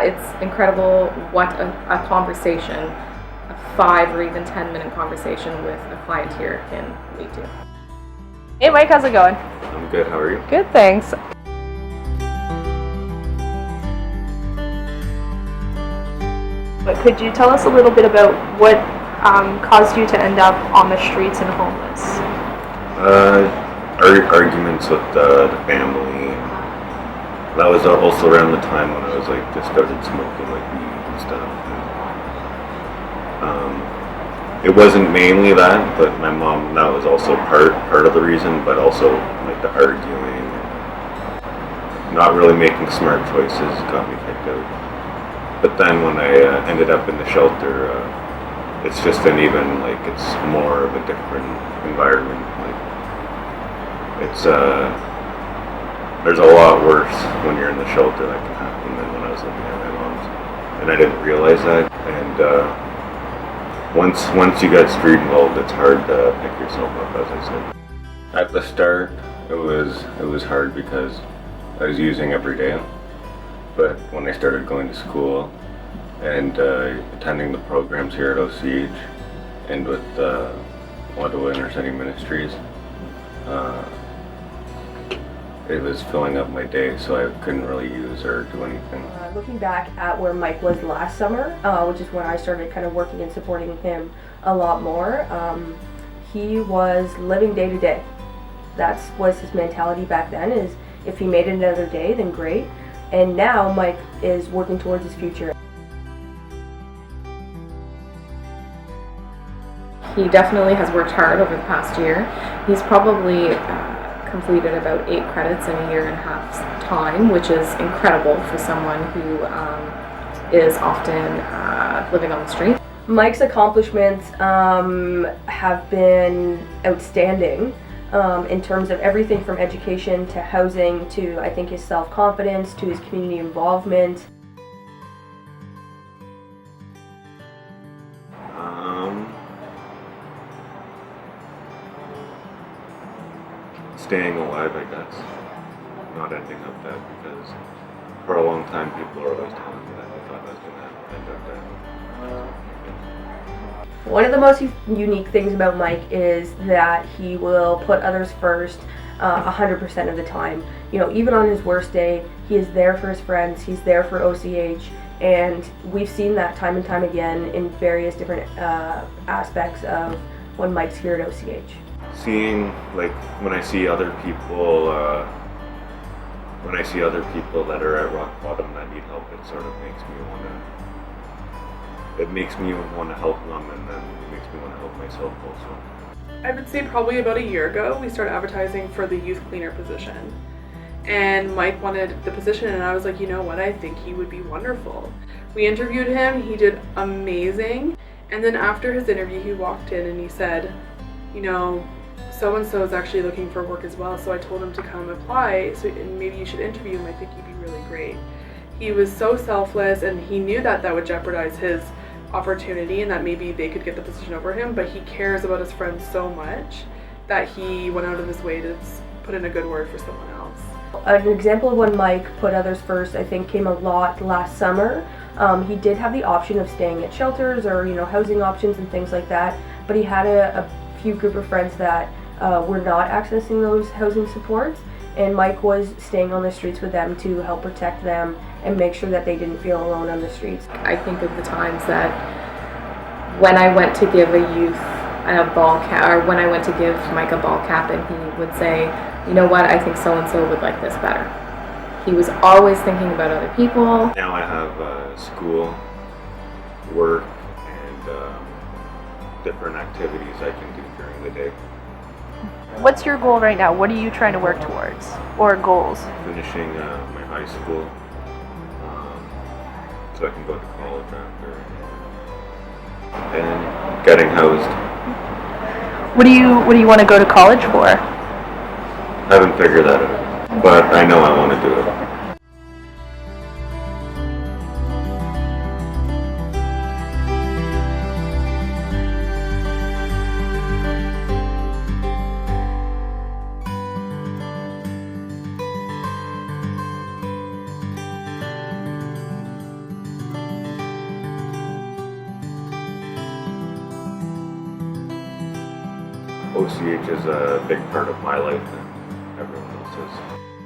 It's incredible what a conversation, a 5 or even 10-minute conversation with a client here can lead to. Hey Mike, how's it going? I'm good, how are you? Good, thanks. But could you tell us a little bit about what caused you to end up on the streets and homeless? Arguments with the family. That was also around the time when I was just started smoking weed and stuff. It wasn't mainly that, but my mom, that was also part of the reason, but also the arguing, not really making smart choices got me kicked out. But then when I ended up in the shelter, it's just it's more of a different environment. There's a lot worse when you're in the shelter that can happen than when I was living at my mom's, and I didn't realize that. And once you get street involved, it's hard to pick yourself up, as I said. At the start, it was hard because I was using every day. But when I started going to school and attending the programs here at OCH and with Ottawa Inner City Ministries, it was filling up my day, so I couldn't really use or do anything. Looking back at where Mike was last summer, which is when I started kind of working and supporting him a lot more, he was living day to day. That was his mentality back then, is if he made it another day, then great. And now Mike is working towards his future. He definitely has worked hard over the past year. He's probably completed about 8 credits in a year and a half's time, which is incredible for someone who is often living on the street. Mike's accomplishments have been outstanding in terms of everything from education to housing to, I think, his self-confidence to his community involvement. Staying alive, I guess. Not ending up dead, because for a long time people are always telling me that they thought I was going to end up dead. One of the most unique things about Mike is that he will put others first 100% of the time. You know, even on his worst day, he is there for his friends, he's there for OCH, and we've seen that time and time again in various different aspects of when Mike's here at OCH. Seeing, when I see other people, that are at rock bottom that need help, it sort of makes me want to help them, and then it makes me want to help myself also. I would say probably about a year ago, we started advertising for the youth cleaner position. And Mike wanted the position, and I was like, you know what, I think he would be wonderful. We interviewed him, he did amazing. And then after his interview, he walked in and he said, you know, so-and-so is actually looking for work as well, so I told him to come apply, and maybe you should interview him, I think he'd be really great. He was so selfless, and he knew that would jeopardize his opportunity and that maybe they could get the position over him, but he cares about his friends so much that he went out of his way to put in a good word for someone else. An example of when Mike put others first, I think, came a lot last summer. He did have the option of staying at shelters or, housing options and things like that, but he had a few group of friends that were not accessing those housing supports, and Mike was staying on the streets with them to help protect them and make sure that they didn't feel alone on the streets. I think of the times that when I went to give a youth a ball cap, or when I went to give Mike a ball cap, and he would say, you know what, I think so-and-so would like this better. He was always thinking about other people. Now I have school, work, and different activities I can do during the day. What's your goal right now? What are you trying to work towards? Or goals? Finishing my high school, so I can go to college after, and getting housed. What do you want to go to college for? I haven't figured that out, but I know I want to do it. OCH is a big part of my life and everyone else's.